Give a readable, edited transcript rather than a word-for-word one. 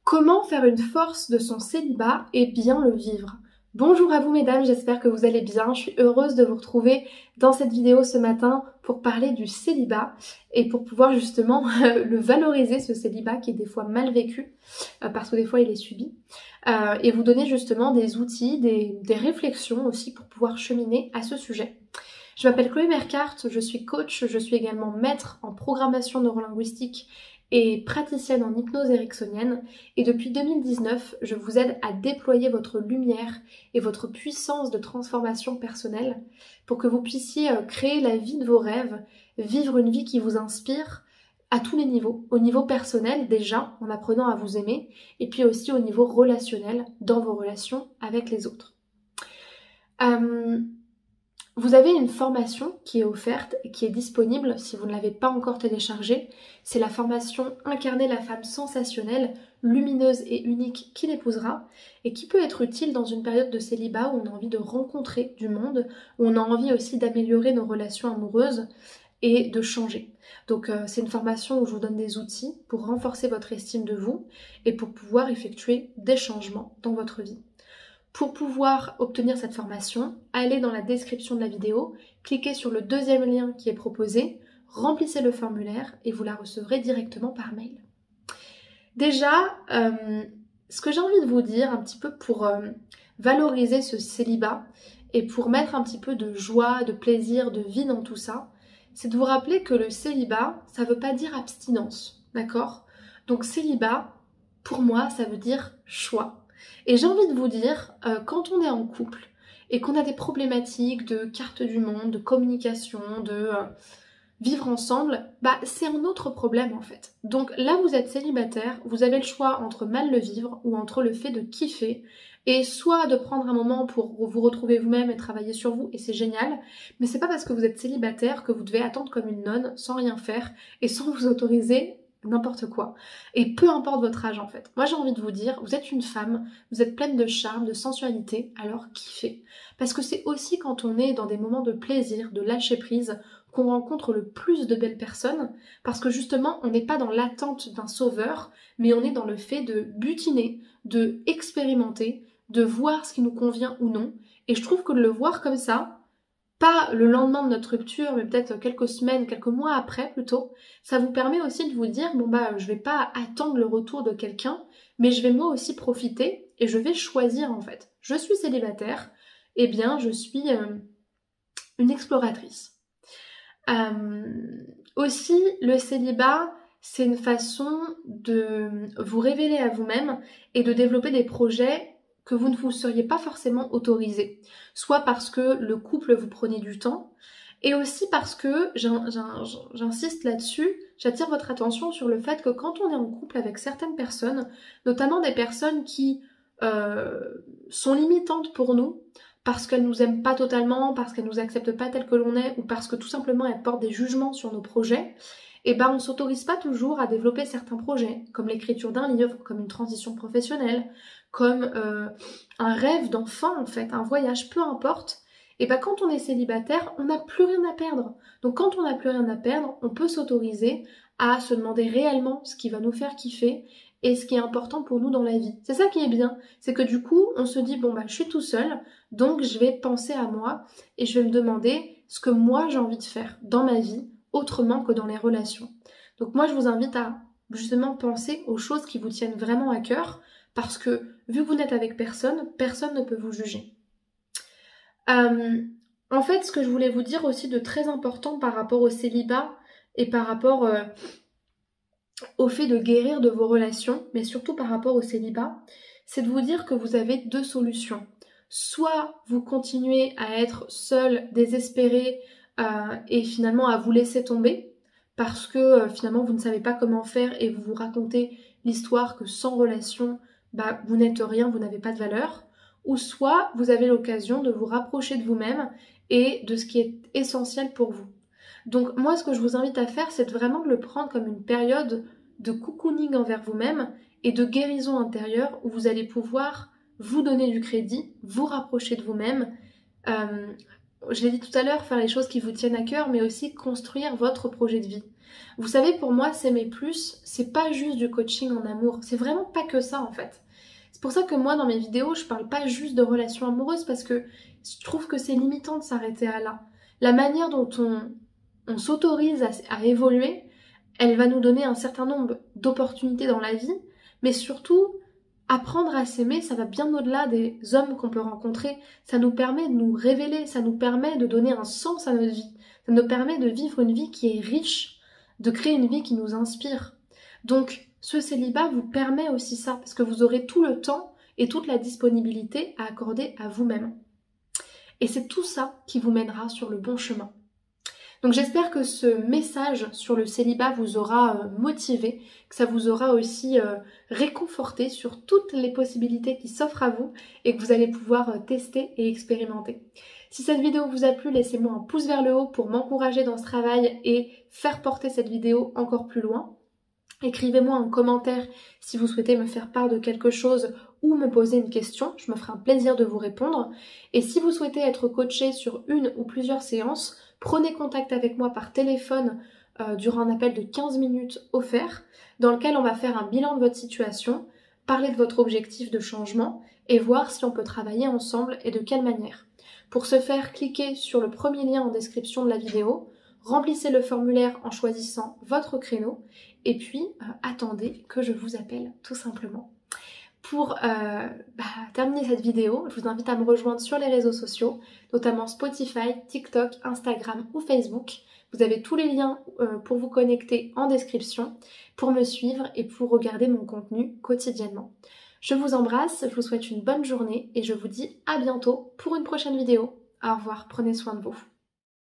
Comment faire une force de son célibat et bien le vivre? Bonjour à vous mesdames, j'espère que vous allez bien. Je suis heureuse de vous retrouver dans cette vidéo ce matin pour parler du célibat et pour pouvoir justement le valoriser, ce célibat qui est des fois mal vécu, parce que des fois il est subi, et vous donner justement des outils, des réflexions aussi pour pouvoir cheminer à ce sujet. Je m'appelle Chloé Mercart, je suis coach, je suis également maître en programmation neurolinguistique et praticienne en hypnose ericksonienne, et depuis 2019, je vous aide à déployer votre lumière et votre puissance de transformation personnelle pour que vous puissiez créer la vie de vos rêves, vivre une vie qui vous inspire à tous les niveaux, au niveau personnel déjà, en apprenant à vous aimer, et puis aussi au niveau relationnel, dans vos relations avec les autres. Vous avez une formation qui est offerte et qui est disponible si vous ne l'avez pas encore téléchargée. C'est la formation Incarner la femme sensationnelle, lumineuse et unique qui l'épousera et qui peut être utile dans une période de célibat où on a envie de rencontrer du monde, où on a envie aussi d'améliorer nos relations amoureuses et de changer. Donc c'est une formation où je vous donne des outils pour renforcer votre estime de vous et pour pouvoir effectuer des changements dans votre vie. Pour pouvoir obtenir cette formation, allez dans la description de la vidéo, cliquez sur le deuxième lien qui est proposé, remplissez le formulaire et vous la recevrez directement par mail. Déjà, ce que j'ai envie de vous dire un petit peu pour valoriser ce célibat et pour mettre un petit peu de joie, de plaisir, de vie dans tout ça, c'est de vous rappeler que le célibat, ça ne veut pas dire abstinence, d'accord? Donc célibat, pour moi, ça veut dire choix. Et j'ai envie de vous dire, quand on est en couple et qu'on a des problématiques de carte du monde, de communication, de vivre ensemble, c'est un autre problème en fait. Donc là vous êtes célibataire, vous avez le choix entre mal le vivre ou entre le fait de kiffer et soit de prendre un moment pour vous retrouver vous-même et travailler sur vous, et c'est génial, mais c'est pas parce que vous êtes célibataire que vous devez attendre comme une nonne sans rien faire et sans vous autoriser n'importe quoi. Et peu importe votre âge en fait. Moi j'ai envie de vous dire, vous êtes une femme, vous êtes pleine de charme, de sensualité, alors kiffez. Parce que c'est aussi quand on est dans des moments de plaisir, de lâcher prise, qu'on rencontre le plus de belles personnes, parce que justement on n'est pas dans l'attente d'un sauveur, mais on est dans le fait de butiner, de expérimenter, de voir ce qui nous convient ou non. Et je trouve que de le voir comme ça, pas le lendemain de notre rupture, mais peut-être quelques semaines, quelques mois après plutôt, ça vous permet aussi de vous dire, je vais pas attendre le retour de quelqu'un, mais je vais moi aussi profiter et je vais choisir en fait. Je suis célibataire, eh bien je suis une exploratrice. Aussi, le célibat, c'est une façon de vous révéler à vous-même et de développer des projets que vous ne vous seriez pas forcément autorisé. Soit parce que le couple vous prenait du temps, et aussi parce que, j'insiste là-dessus, j'attire votre attention sur le fait que quand on est en couple avec certaines personnes, notamment des personnes qui sont limitantes pour nous, parce qu'elles nous aiment pas totalement, parce qu'elles nous acceptent pas telles que l'on est, ou parce que tout simplement elles portent des jugements sur nos projets, on s'autorise pas toujours à développer certains projets, comme l'écriture d'un livre, comme une transition professionnelle, comme un rêve d'enfant en fait, un voyage, peu importe. Et quand on est célibataire, on n'a plus rien à perdre. Donc quand on n'a plus rien à perdre, on peut s'autoriser à se demander réellement ce qui va nous faire kiffer et ce qui est important pour nous dans la vie. C'est ça qui est bien, c'est que du coup, on se dit, je suis tout seul, donc je vais penser à moi et je vais me demander ce que moi j'ai envie de faire dans ma vie, autrement que dans les relations. Donc moi, je vous invite à justement penser aux choses qui vous tiennent vraiment à cœur, parce que vu que vous n'êtes avec personne, personne ne peut vous juger. En fait, ce que je voulais vous dire aussi de très important par rapport au célibat et par rapport au fait de guérir de vos relations, mais surtout par rapport au célibat, c'est de vous dire que vous avez deux solutions. Soit vous continuez à être seul, désespéré et finalement à vous laisser tomber parce que finalement vous ne savez pas comment faire et vous vous racontez l'histoire que sans relation, vous n'êtes rien, vous n'avez pas de valeur. Ou soit vous avez l'occasion de vous rapprocher de vous-même et de ce qui est essentiel pour vous. Donc moi, ce que je vous invite à faire, c'est vraiment de le prendre comme une période de cocooning envers vous-même et de guérison intérieure où vous allez pouvoir vous donner du crédit, vous rapprocher de vous-même. Je l'ai dit tout à l'heure, faire les choses qui vous tiennent à cœur, mais aussi construire votre projet de vie. Vous savez, pour moi, s'aimer plus, c'est pas juste du coaching en amour. C'est vraiment pas que ça en fait. C'est pour ça que moi, dans mes vidéos, je parle pas juste de relations amoureuses parce que je trouve que c'est limitant de s'arrêter à là. La manière dont on s'autorise à évoluer, elle va nous donner un certain nombre d'opportunités dans la vie, mais surtout, apprendre à s'aimer, ça va bien au-delà des hommes qu'on peut rencontrer. Ça nous permet de nous révéler, ça nous permet de donner un sens à notre vie. Ça nous permet de vivre une vie qui est riche, de créer une vie qui nous inspire. Donc, ce célibat vous permet aussi ça, parce que vous aurez tout le temps et toute la disponibilité à accorder à vous-même. Et c'est tout ça qui vous mènera sur le bon chemin. Donc j'espère que ce message sur le célibat vous aura motivé, que ça vous aura aussi réconforté sur toutes les possibilités qui s'offrent à vous et que vous allez pouvoir tester et expérimenter. Si cette vidéo vous a plu, laissez-moi un pouce vers le haut pour m'encourager dans ce travail et faire porter cette vidéo encore plus loin. Écrivez-moi un commentaire si vous souhaitez me faire part de quelque chose ou me poser une question, je me ferai un plaisir de vous répondre. Et si vous souhaitez être coaché sur une ou plusieurs séances, prenez contact avec moi par téléphone durant un appel de 15 minutes offert, dans lequel on va faire un bilan de votre situation, parler de votre objectif de changement et voir si on peut travailler ensemble et de quelle manière. Pour ce faire, cliquez sur le premier lien en description de la vidéo, remplissez le formulaire en choisissant votre créneau et puis attendez que je vous appelle tout simplement. Pour terminer cette vidéo, je vous invite à me rejoindre sur les réseaux sociaux, notamment Spotify, TikTok, Instagram ou Facebook. Vous avez tous les liens pour vous connecter en description, pour me suivre et pour regarder mon contenu quotidiennement. Je vous embrasse, je vous souhaite une bonne journée et je vous dis à bientôt pour une prochaine vidéo. Au revoir, prenez soin de vous.